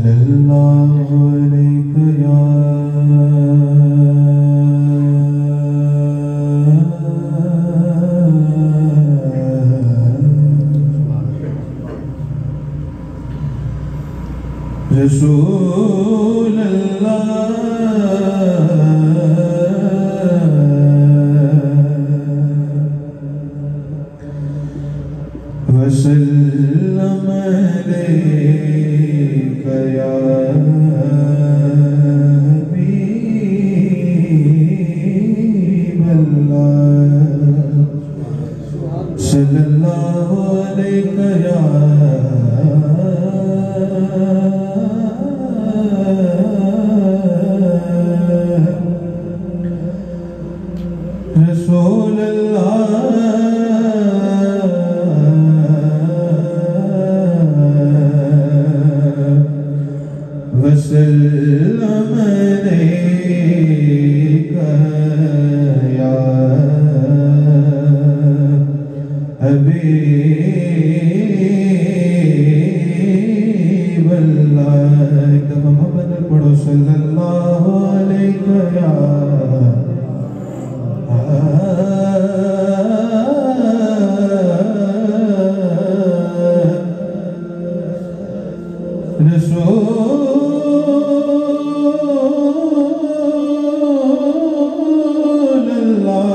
सल्लल्लाहु अलैहि या रसूल अल्लाह वसल्लम अलैका या हबीब अल्लाह सल्लल्लाहु अलैका या रसूल अल्लाह वसल्लम अलैका या हबीब अल्लाह। एक दफा मोहब्बत पढ़ो सल्लल्लाहु अलैका या रसूल अल्लाह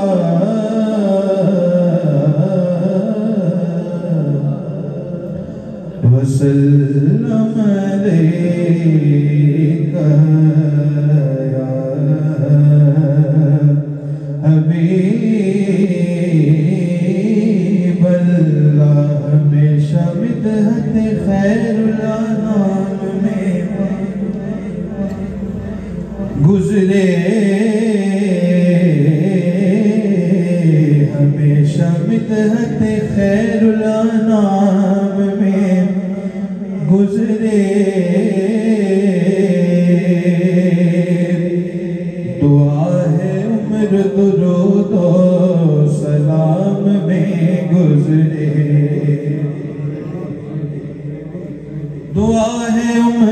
वसल्लम अलैका या हबीब अल्लाह। हमेशा मिदहत खैरुल अनाम में गुजरे, हमेशा मिदहत खैरुल अनाम में गुजरे। दुआ है उम्र दुरूद सलाम में गुजरे। दुआ है उम्र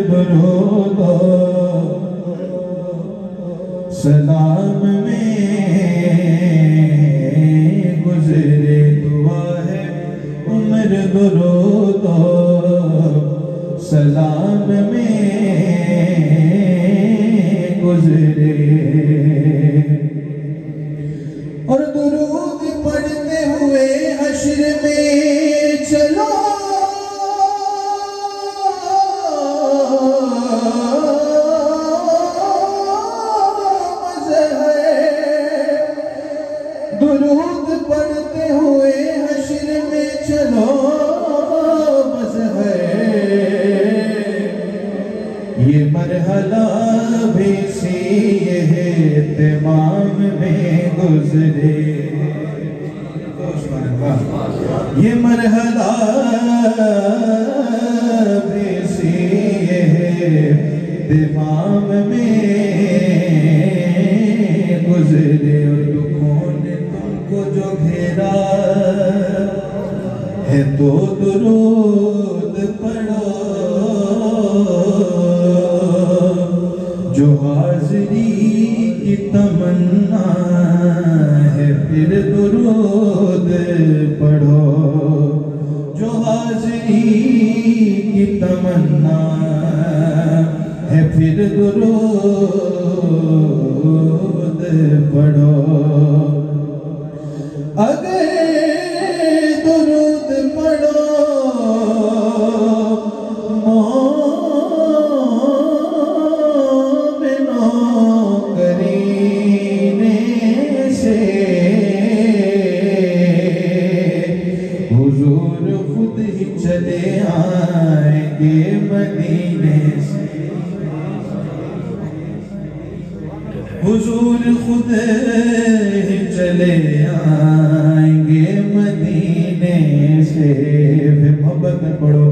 दुरूद सलाम में गुजरे। दुआ है उम्र दुरूद सलाम में गुजरे। और दुरूद पढ़ते हुए हश्र में चलो, दुरूद पढ़ते हुए हश्र में चलो बस है। ये मरहला भी सी है तमाम में गुजरे। ये मरहला भी सी है तमाम में गुजरे। और दुखों ने तुमको जो घेरा है तो दुरूद पढ़ो, जो हाज़री की तमन्ना है फिर दुरूद पढ़ो। जो हाज़री की तमन्ना है फिर दुरूद पढ़ो। अगर दुरूद पढ़ो मोमिनों करीने से, हुजूर खुद ही चले आएंगे मदीने से। हुजूर खुद ही चले आएंगे मदीने से। फिर मोहब्बत में पढ़ो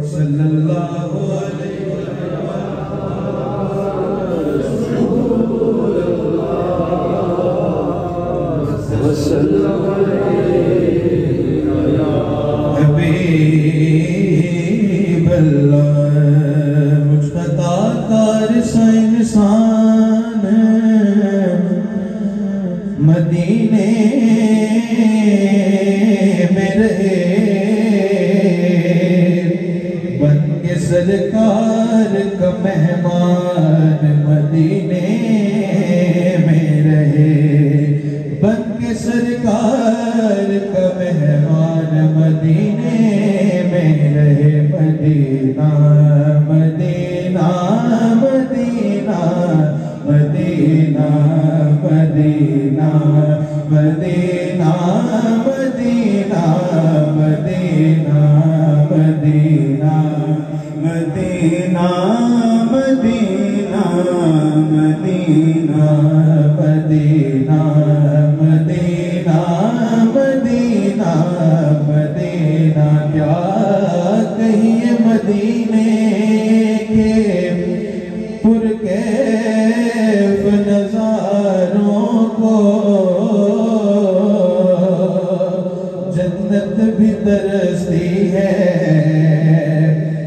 सल्लल्लाहु अलैहि वसल्लम हबीब अल्लाह। इंसान मदीने में रहे, बन के सरकार का मेहमान मदीने में रहे, बन के सरकार का मेहमान मदीने में रहे। Medina Medina Medina Medina Medina Medina Medina Medina Medina Medina Medina Medina Medina Medina Medina Medina क्या कहिए मदीने के पुरकैफ नज़ारों को, जन्नत भी तरसती है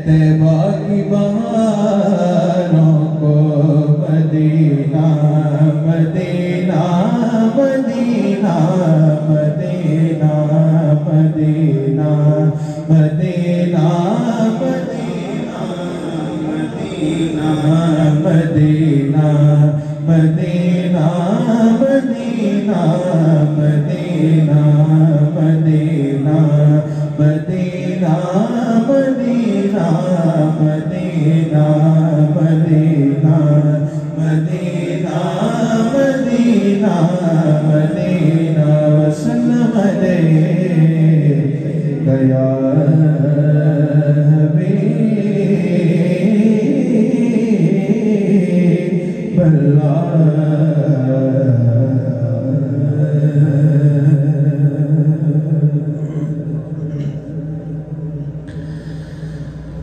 तैबा की बहारों को। Medina Medina Medina Medina Medina Medina Medina Medina Medina Medina Medina Medina Medina Medina Medina Medina Medina Medina Medina वसल्लम गया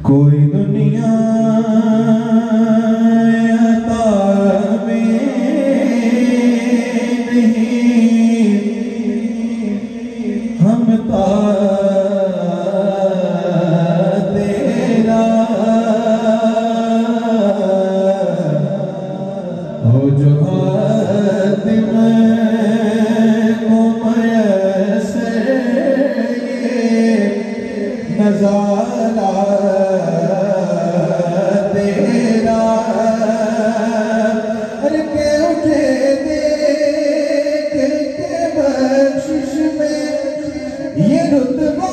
कोई दुनिया अता में नहीं, हम ता तेरा हो जो हातिम को मयसर नज़ारा तेरा। अरे के उठे देख के बख्शिश में ये रुतबा,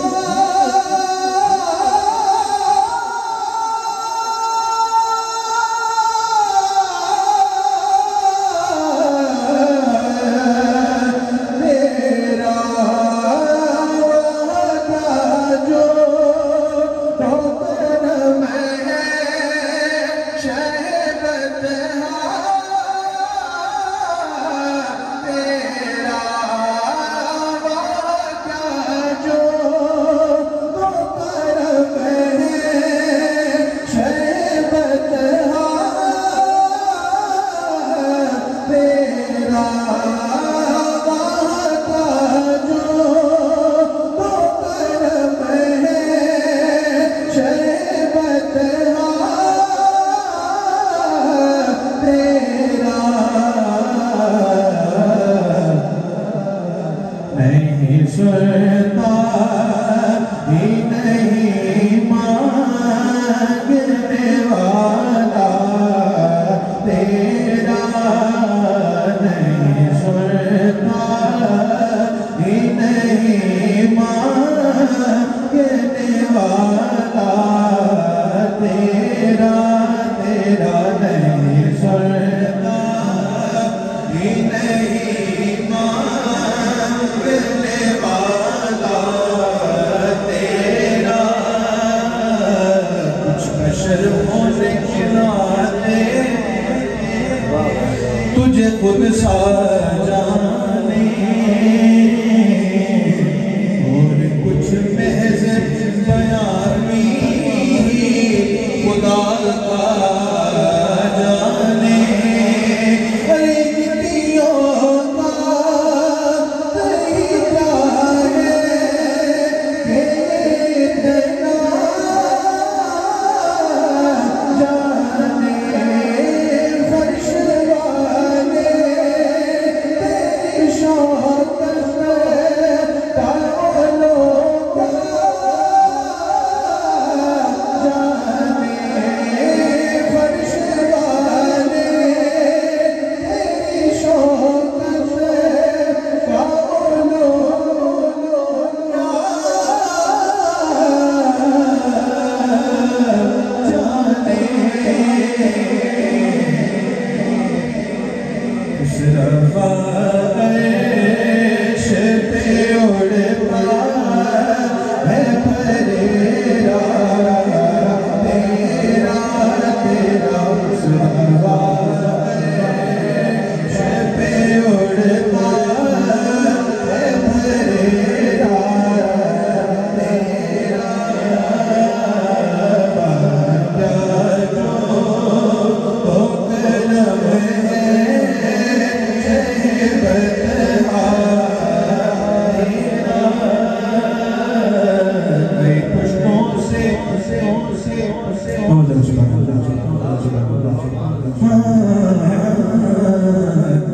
नहीं सुनता ही नहीं मांगने वाला तेरा, नहीं सुनता ही नहीं मांगने वाला तेरा, तेरा नहीं सुनता ही नहीं मांगने वाला तेरा। कुछ बशर होने के नाते तुझे खुद सा जाने, और कुछ महज बयानी खुदा का जाने। अरे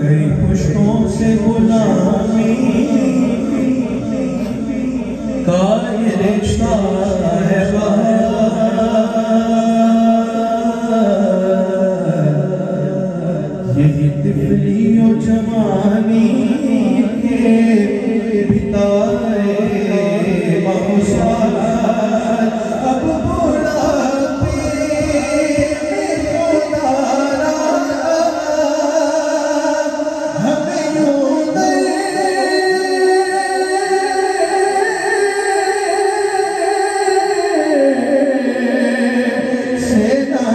कई पुष्पों से गुलामी का ये रिश्ता है यही तिफली और जवानी के बिताए अब बुढ़ापे हमें यूं से ना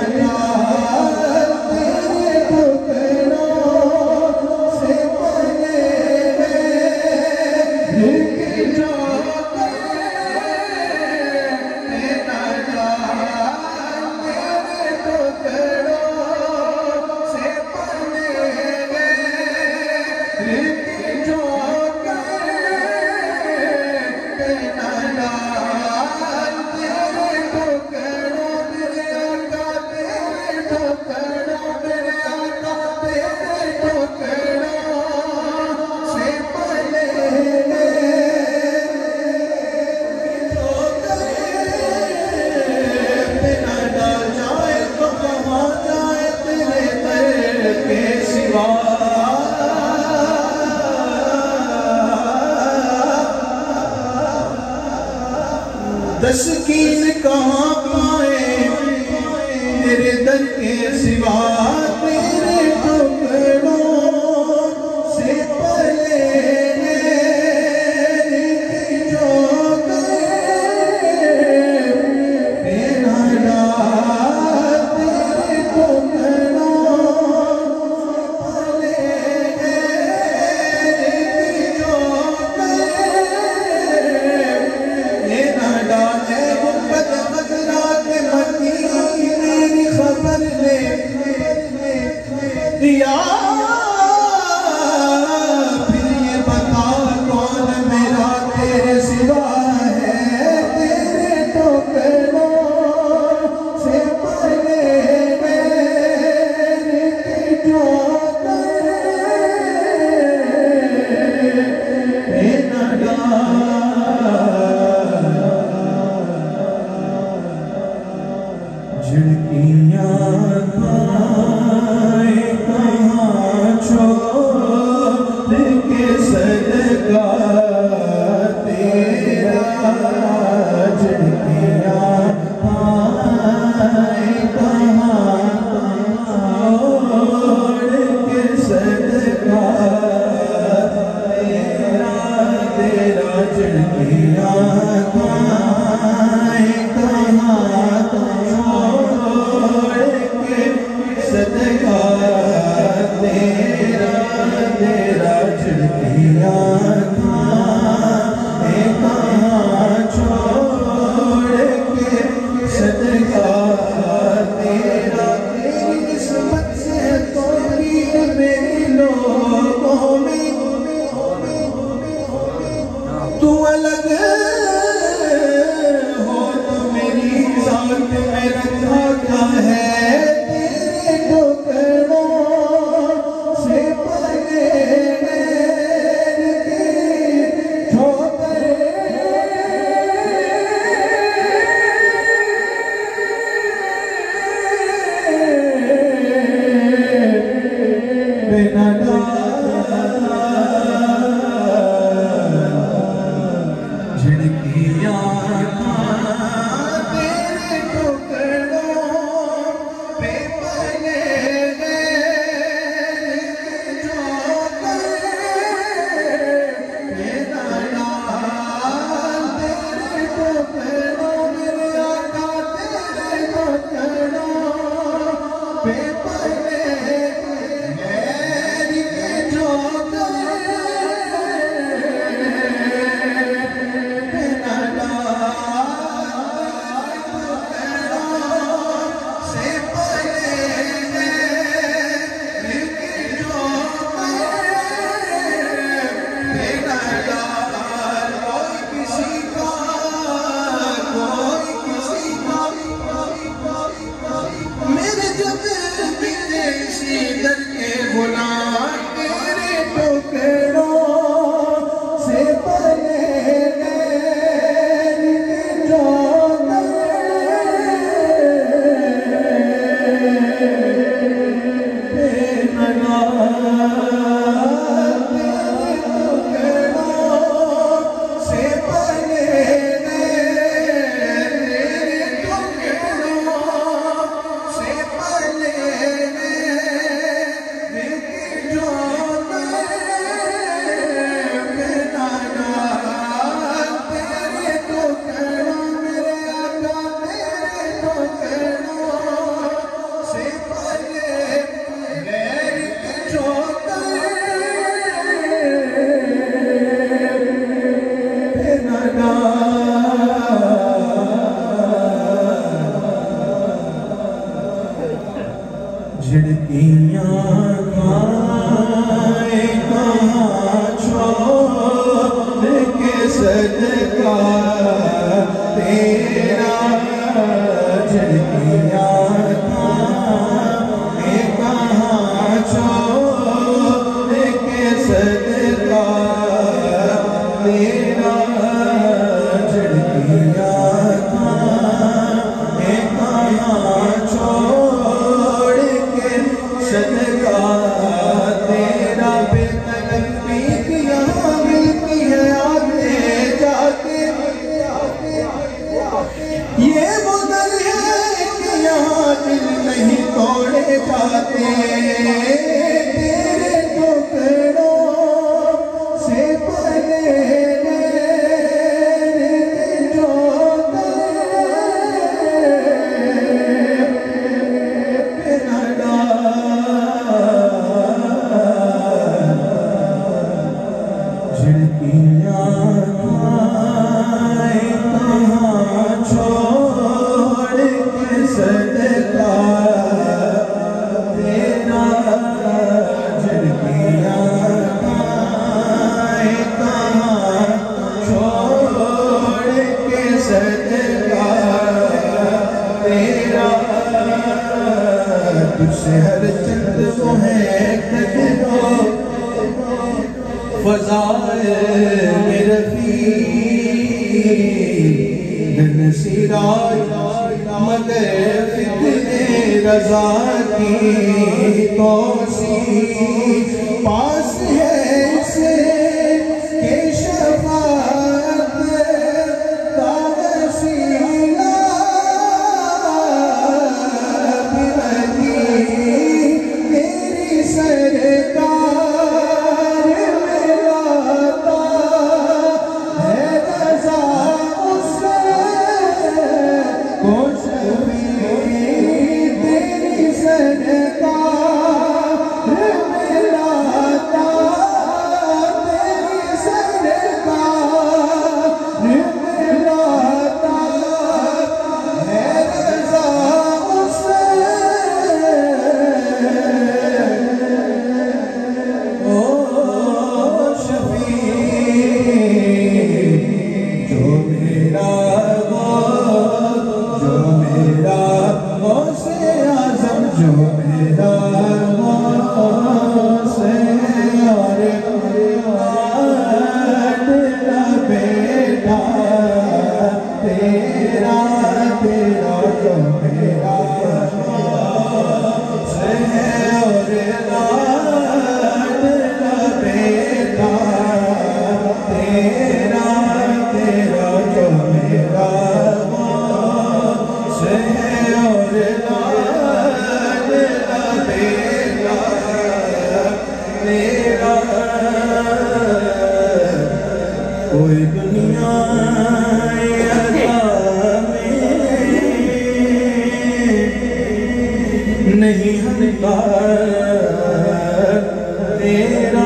तस्कीन कहाँ पाए तेरे दर के सिवा तेरे टुकड़ों से पले जो तेरा डाल तेरे टुकड़ों से दिया फिर ये बता कौन मेरा तेरे सिवा है तेरे टुकड़ों से पले जो झिड़कियाँ सदका तेरा झिड़कियाँ पाए कहाँ छोड़ के सदका तेरा झिड़कियाँ पाए कहाँ छोड़ के सदका तेरा झिड़कियाँ कहाँ छोड़ जब विदेशी दर के गुलाम तेरे टुकड़ों से पले झिड़कियाँ खाए कहाँ छोड़ के सदका तेरा झिड़कियाँ खाए कहाँ छोड़ के सदका तेरा झिड़कियाँ खाए कहाँ छोड़ सदका तेरा बेतलब पीतियाँ मिलती है आते जाते ये वो दर है कि यहाँ दिल नहीं तोड़े जाते तेरे टुकड़ों से पले जो झिड़कियाँ खाए कहाँ छोड़ के सदका तेरा झिड़कियाँ खाए कहाँ छोड़ के सदका तेरा तुझसे हर चंद वो है कदरो फज़ाए रफ़ी नसीराज मगर फिक्रे रज़ा की तौसी पास है इसे के शफ़ाअत का वसीला भी तेरी सरकार तेरी सरकार मिलाता तेरी सरकार मिलाता है रज़ा उससे ओ शफी जो मेरा जो मेरा से और तेरा बेटा तेरा तेरा जो मेरा से और तेरा बेटा तेरा तेरा जो मेरा से और कोई दुनिया में नहीं हंसता तेरा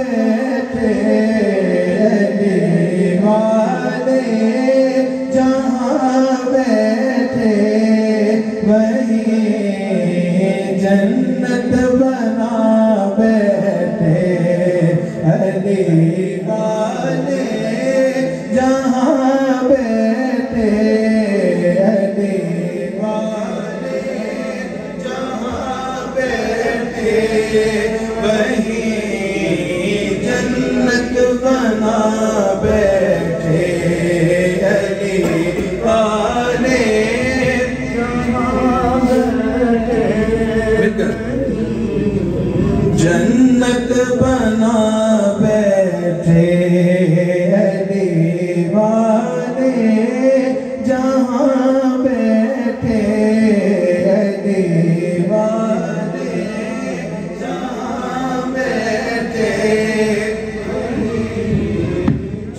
बैठे अली वाले, जहाँ बैठे वहीं जन्नत बना बैठे अली वाले, जहाँ बैठे अली वाले, जहाँ बैठे वहीं जन्नत बना बैठे अली वाले, जहाँ बैठे जन्नत बना बैठे अली वाले, जहाँ बैठे अली वाले, जहाँ बैठे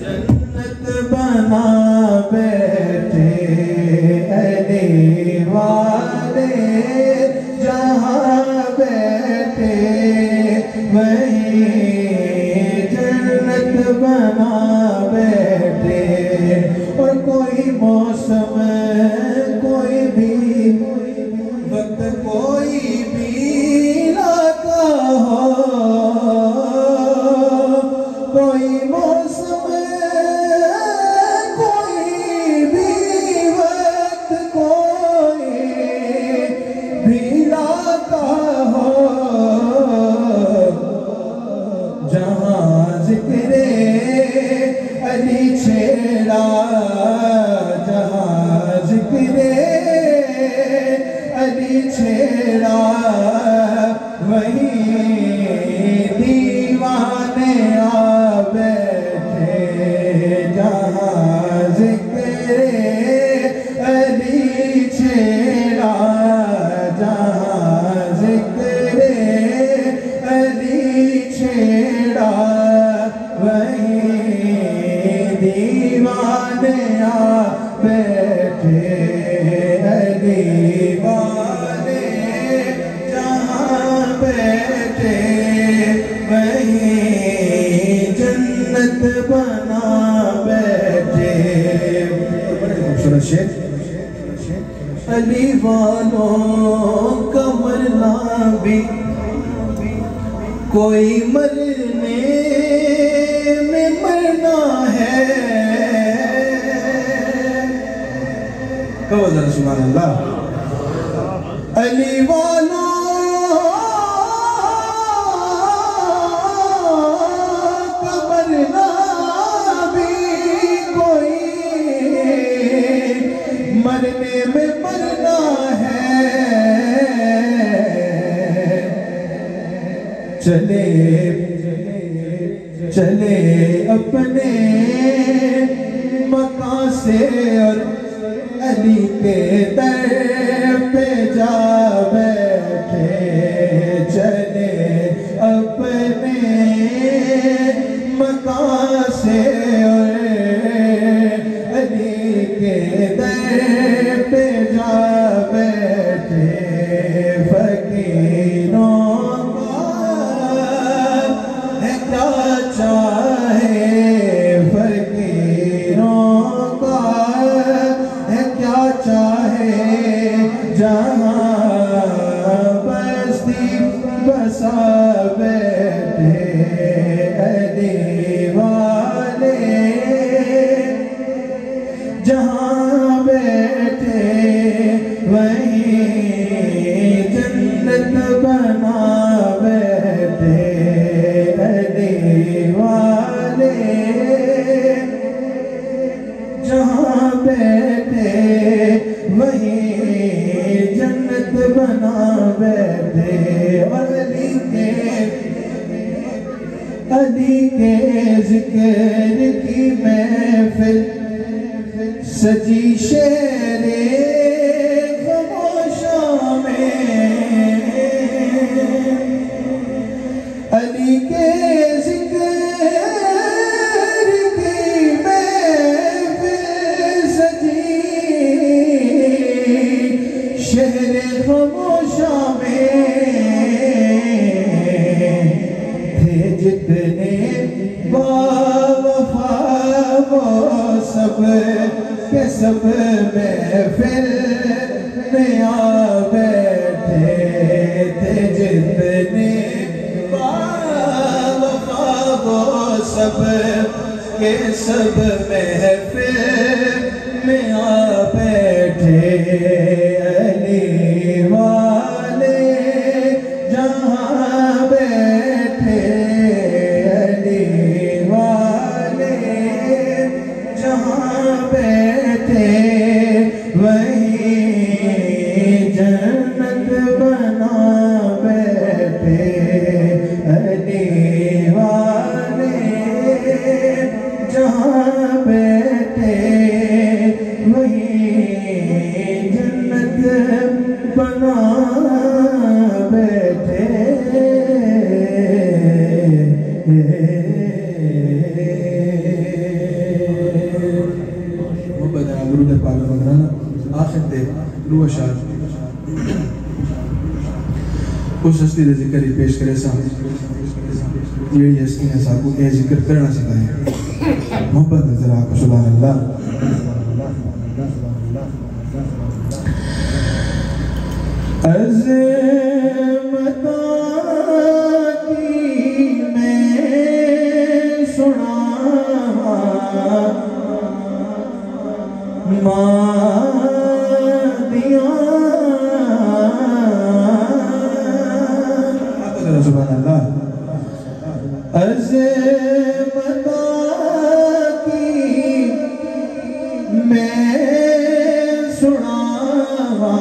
जन्नत बना बैठे अली वाले, जहाँ बैठे वहीं जन्नत बना बैठे। और कोई मौसम कोई भी वक्त कोई भी लाता हो, कोई मौसम कोई भी वक्त कोई भी लाता हो, जहाँ ज़िक्रे अली छेड़ा, जहाँ ज़िक्रे अली छेड़ा वहीं दीवाने आ बैठे, जहाँ ज़िक्रे अली छेड़ा, जहाँ ज़िक्रे अली छेड़ा वहीं दीवाने आ बैठे अली वाले, जहाँ बैठे वहीं जन्नत बना बैठे। बड़े खूबसूरत शेर। अली वालों का मरना भी कोई मरने में मरना है। कहो जरा सुभान अल्लाह। अली वालों का मरना भी कोई मरने में मरना है। चले चले अपने मकान से और अली के दर पे जा बैठे। चले अपने मकान से और अली के दर पे जा बैठे। फकीरों चाहे फकीरों का है क्या चाहे, जहाँ बस्ती बसा बैठे अली वाले। जहाँ बैठे वहीं जन्नत बना बैठे अली वाले। जहाँ बैठे वहीं जन्नत बना बैठे। और अली के जिक्र की महफिल सजी शेरे खामोशा में। अली के जिक्र की महफिल सजी शहरे खामोशा में। थे जितने सब महफिल में आ बैठे थे जितने बावफा वो सब के सब महफिल में आ बैठे अली वाले जहाँ बैठे अली वाले जहाँ बैठे वहीं जन्नत बना बैठे अली वाले जहाँ बैठे वहीं जन्नत बना बैठे। उस हस्ती का जिक्र ही पेश करे सा जी हस्ती ने साकू ये जिक्र करना सिखाया मोहब्बत नजर आको सुभान अल्लाह। अज़मता की मैं सुना सुभान अल्लाह। अज़मता की मैं सुनावा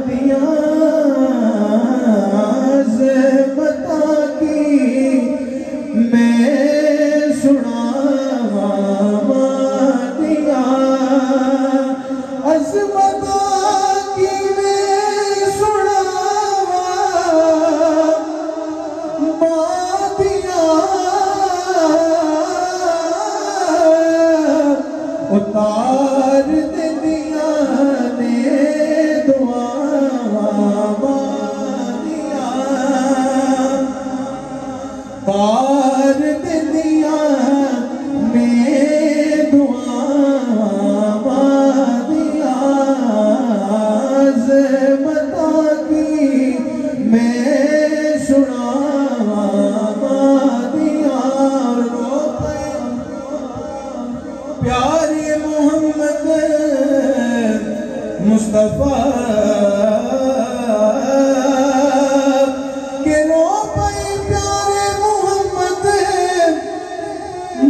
दिया अज़मता की मैं सुनावा दिया अज़मता की उतार दिया ने दुआ दिया तार दिया ने दुआ दिया अज़मता की मैं सुनावा दिया रो प्यारे मोहम्मद मुस्तफा के रो पाए प्यारे मोहम्मद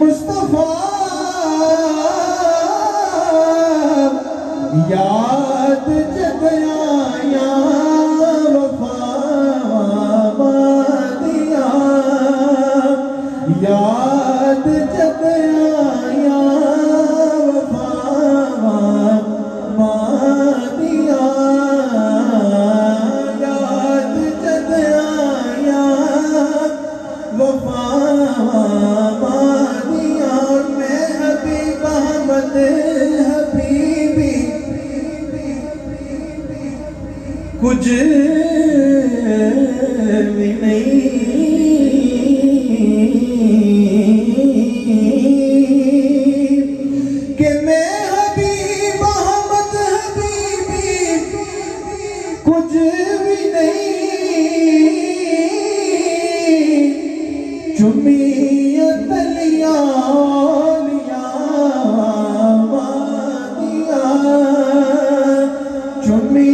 मुस्तफा याद जब आया वफा दिया याद जब आया दिया याद जब आया वफा दिया मैं हबीब अहमद हबीबी कुछ भी नहीं कि मैं हबीब अहमद हबीबी कुछ भी नहीं चुमियत लिया दिया चुमी